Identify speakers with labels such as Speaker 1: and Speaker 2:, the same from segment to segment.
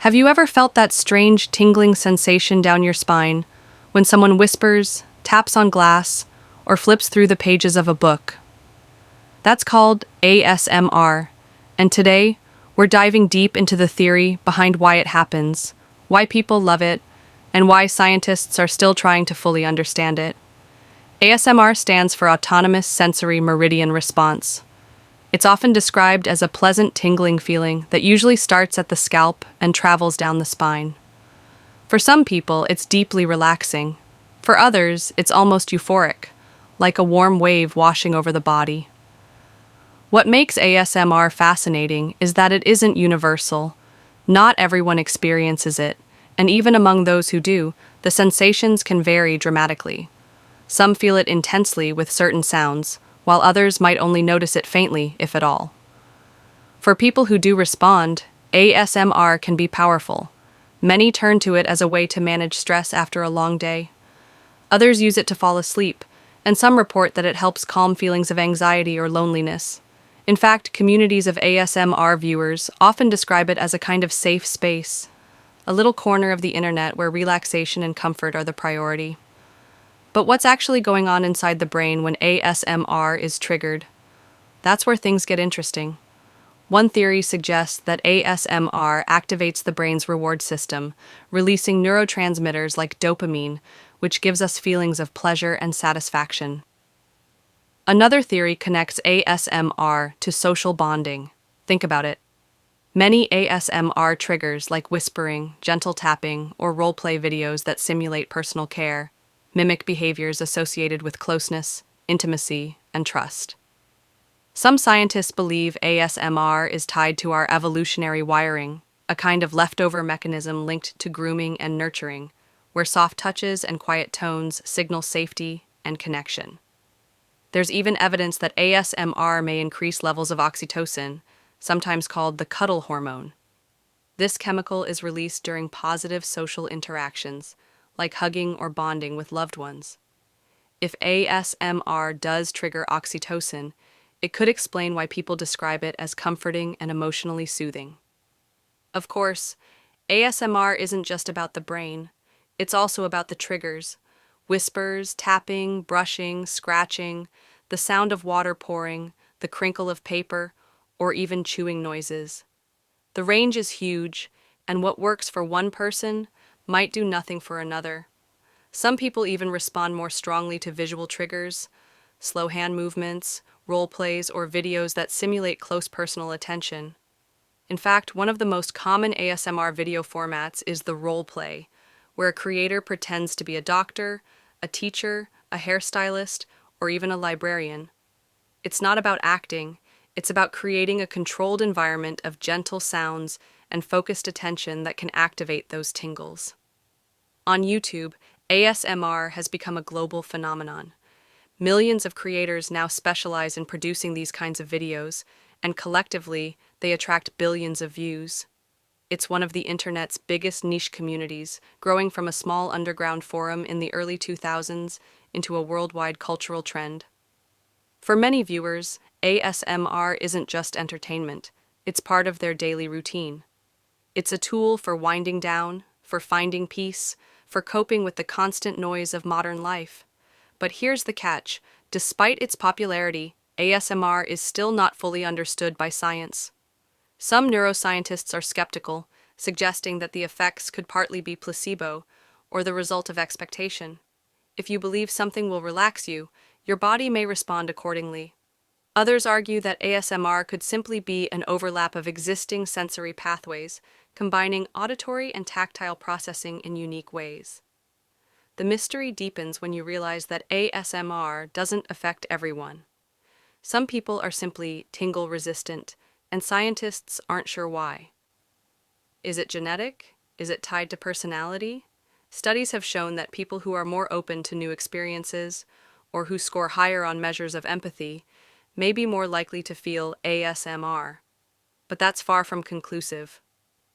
Speaker 1: Have you ever felt that strange tingling sensation down your spine when someone whispers, taps on glass, or flips through the pages of a book? That's called ASMR, and today we're diving deep into the theory behind why it happens, why people love it, and why scientists are still trying to fully understand it. ASMR stands for Autonomous Sensory Meridian Response. It's often described as a pleasant tingling feeling that usually starts at the scalp and travels down the spine. For some people, it's deeply relaxing. For others, it's almost euphoric, like a warm wave washing over the body. What makes ASMR fascinating is that it isn't universal. Not everyone experiences it, and even among those who do, the sensations can vary dramatically. Some feel it intensely with certain sounds, while others might only notice it faintly, if at all. For people who do respond, ASMR can be powerful. Many turn to it as a way to manage stress after a long day. Others use it to fall asleep, and some report that it helps calm feelings of anxiety or loneliness. In fact, communities of ASMR viewers often describe it as a kind of safe space, a little corner of the internet where relaxation and comfort are the priority. But what's actually going on inside the brain when ASMR is triggered? That's where things get interesting. One theory suggests that ASMR activates the brain's reward system, releasing neurotransmitters like dopamine, which gives us feelings of pleasure and satisfaction. Another theory connects ASMR to social bonding. Think about it. Many ASMR triggers like whispering, gentle tapping, or role-play videos that simulate personal care mimic behaviors associated with closeness, intimacy, and trust. Some scientists believe ASMR is tied to our evolutionary wiring, a kind of leftover mechanism linked to grooming and nurturing, where soft touches and quiet tones signal safety and connection. There's even evidence that ASMR may increase levels of oxytocin, sometimes called the cuddle hormone. This chemical is released during positive social interactions, like hugging or bonding with loved ones. If ASMR does trigger oxytocin, it could explain why people describe it as comforting and emotionally soothing. Of course, ASMR isn't just about the brain, it's also about the triggers: whispers, tapping, brushing, scratching, the sound of water pouring, the crinkle of paper, or even chewing noises. The range is huge, and what works for one person might do nothing for another. Some people even respond more strongly to visual triggers, slow hand movements, role plays, or videos that simulate close personal attention. In fact, one of the most common ASMR video formats is the role play, where a creator pretends to be a doctor, a teacher, a hairstylist, or even a librarian. It's not about acting, it's about creating a controlled environment of gentle sounds and focused attention that can activate those tingles. On YouTube, ASMR has become a global phenomenon. Millions of creators now specialize in producing these kinds of videos, and collectively, they attract billions of views. It's one of the internet's biggest niche communities, growing from a small underground forum in the early 2000s into a worldwide cultural trend. For many viewers, ASMR isn't just entertainment, it's part of their daily routine. It's a tool for winding down, for finding peace, for coping with the constant noise of modern life. But here's the catch: despite its popularity, ASMR is still not fully understood by science. Some neuroscientists are skeptical, suggesting that the effects could partly be placebo or the result of expectation. If you believe something will relax you, your body may respond accordingly. Others argue that ASMR could simply be an overlap of existing sensory pathways, combining auditory and tactile processing in unique ways. The mystery deepens when you realize that ASMR doesn't affect everyone. Some people are simply tingle resistant, and scientists aren't sure why. Is it genetic? Is it tied to personality? Studies have shown that people who are more open to new experiences, or who score higher on measures of empathy, may be more likely to feel ASMR. But that's far from conclusive.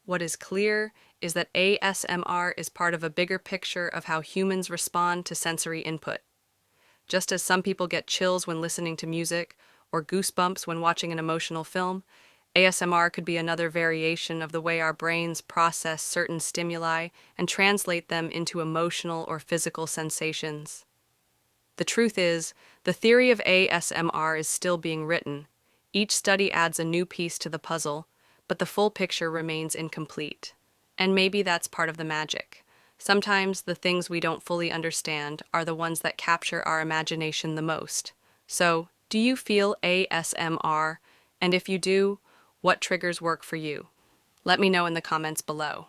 Speaker 1: What is clear is that ASMR is part of a bigger picture of how humans respond to sensory input. Just as some people get chills when listening to music or goosebumps when watching an emotional film, ASMR could be another variation of the way our brains process certain stimuli and translate them into emotional or physical sensations. The truth is, the theory of ASMR is still being written. Each study adds a new piece to the puzzle, but the full picture remains incomplete. And maybe that's part of the magic. Sometimes the things we don't fully understand are the ones that capture our imagination the most. So, do you feel ASMR? And if you do, what triggers work for you? Let me know in the comments below.